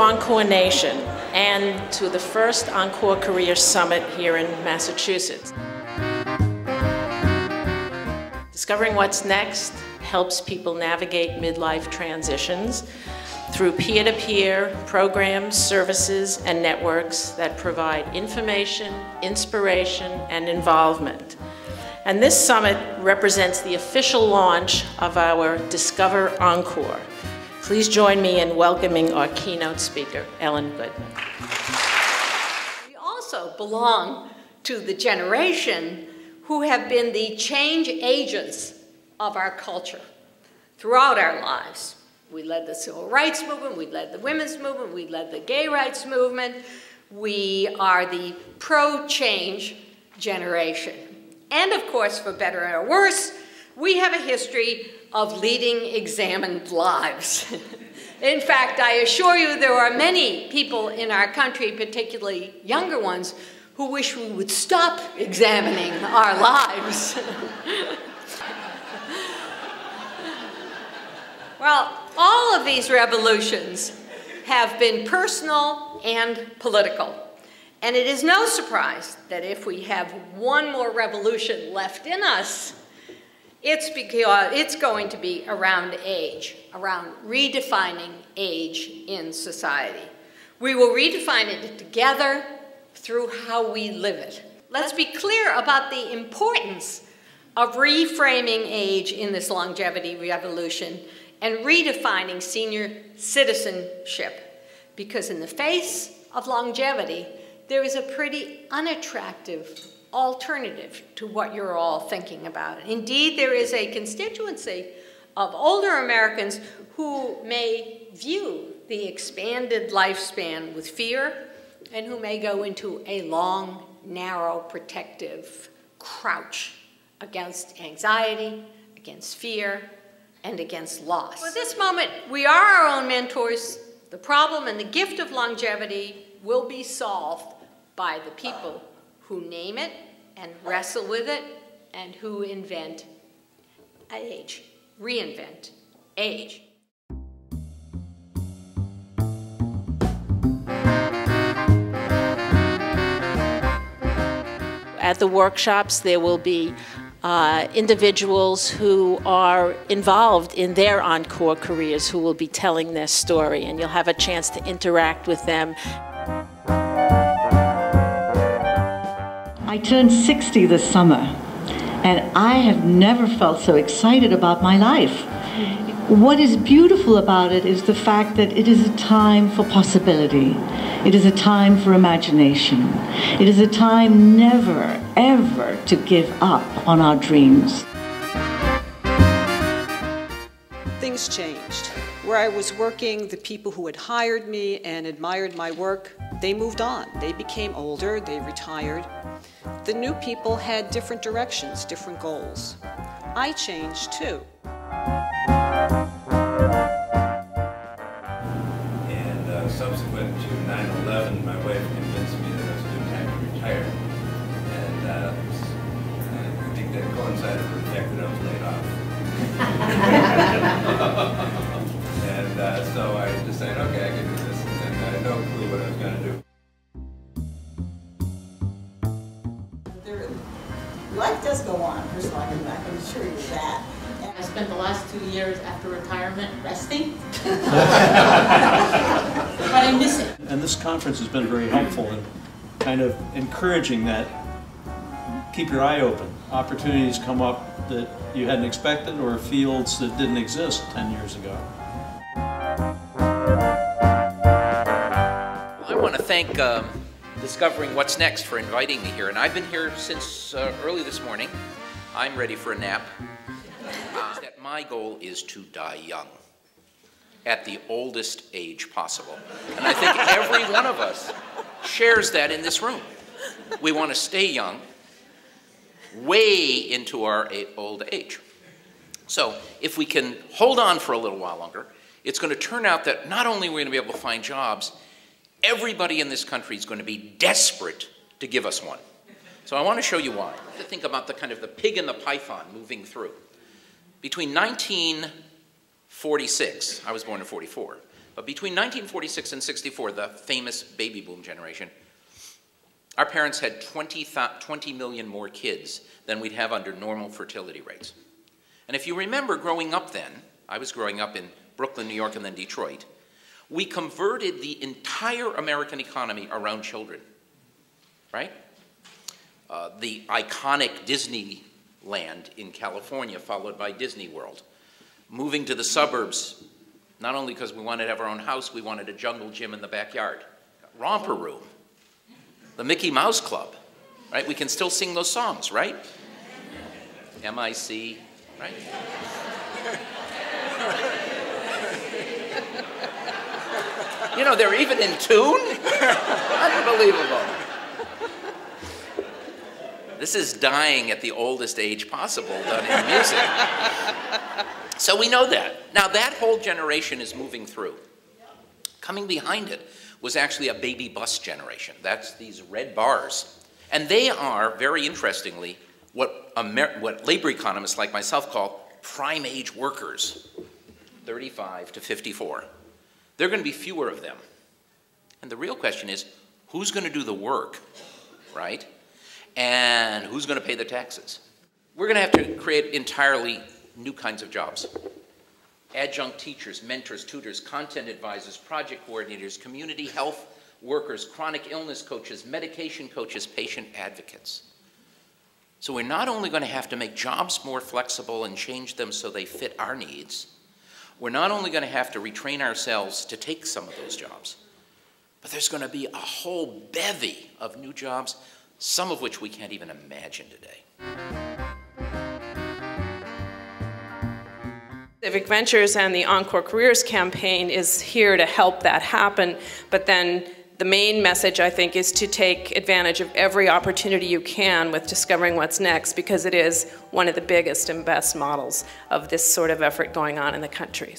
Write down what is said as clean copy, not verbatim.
Encore Nation and to the first Encore Career Summit here in Massachusetts. Discovering What's Next helps people navigate midlife transitions through peer-to-peer programs, services, and networks that provide information, inspiration, and involvement. And this summit represents the official launch of our Discover Encore. Please join me in welcoming our keynote speaker, Ellen Goodman. We also belong to the generation who have been the change agents of our culture throughout our lives. We led the civil rights movement, we led the women's movement, we led the gay rights movement. We are the pro-change generation. And of course, for better or worse, we have a history of leading examined lives. In fact, I assure you there are many people in our country, particularly younger ones, who wish we would stop examining our lives. Well, all of these revolutions have been personal and political. And it is no surprise that if we have one more revolution left in us, it's because it's going to be around age, around redefining age in society. We will redefine it together through how we live it. Let's be clear about the importance of reframing age in this longevity revolution and redefining senior citizenship. Because in the face of longevity, there is a pretty unattractive alternative to what you're all thinking about. Indeed, there is a constituency of older Americans who may view the expanded lifespan with fear and who may go into a long, narrow, protective crouch against anxiety, against fear, and against loss. At this moment, we are our own mentors. The problem and the gift of longevity will be solved by the people who name it and wrestle with it and who invent age, reinvent age. At the workshops, there will be individuals who are involved in their encore careers who will be telling their story, and you'll have a chance to interact with them. I turned 60 this summer, and I have never felt so excited about my life. What is beautiful about it is the fact that it is a time for possibility. It is a time for imagination. It is a time never, ever to give up on our dreams. Things changed. Where I was working, the people who had hired me and admired my work, they moved on. They became older, they retired. The new people had different directions, different goals. I changed too. And subsequent to 9/11, my wife convinced me that it was a good time to retire. And I think that coincided with the fact that I was laid off. And so I decided, okay, I can do this. And I had no clue what I was going to do. Life does go on, first of all, I can assure you that. I spent the last 2 years after retirement resting, but I miss it. And this conference has been very helpful in kind of encouraging that. Keep your eye open. Opportunities come up that you hadn't expected, or fields that didn't exist 10 years ago. I want to thank Discovering What's Next for inviting me here. And I've been here since early this morning. I'm ready for a nap. That my goal is to die young, at the oldest age possible. And I think every one of us shares that in this room. We want to stay young, way into our old age. So if we can hold on for a little while longer, it's going to turn out that not only are we going to be able to find jobs, everybody in this country is going to be desperate to give us one. So I want to show you why. To think about the kind of the pig and the python moving through. Between 1946, I was born in 44, But between 1946 and 64, the famous baby boom generation, our parents had 20 million more kids than we'd have under normal fertility rates. And if you remember growing up then, I was growing up in Brooklyn, New York, and then Detroit, we converted the entire American economy around children, right? The iconic Disneyland in California, followed by Disney World. Moving to the suburbs, not only because we wanted to have our own house, we wanted a jungle gym in the backyard. Romper Room, the Mickey Mouse Club, right? We can still sing those songs, right? MIC, right? You know, they're even in tune? Unbelievable. This is dying at the oldest age possible done in music. So we know that. Now that whole generation is moving through. Coming behind it was actually a baby bust generation. That's these red bars. And they are, very interestingly, what labor economists like myself call prime age workers, 35 to 54. There are going to be fewer of them. And the real question is, who's going to do the work, right? And who's going to pay the taxes? We're going to have to create entirely new kinds of jobs. Adjunct teachers, mentors, tutors, content advisors, project coordinators, community health workers, chronic illness coaches, medication coaches, patient advocates. So we're not only going to have to make jobs more flexible and change them so they fit our needs, we're not only going to have to retrain ourselves to take some of those jobs, but there's going to be a whole bevy of new jobs, some of which we can't even imagine today. Civic Ventures and the Encore Careers campaign is here to help that happen, but then the main message, I think, is to take advantage of every opportunity you can with Discovering What's Next, because it is one of the biggest and best models of this sort of effort going on in the country.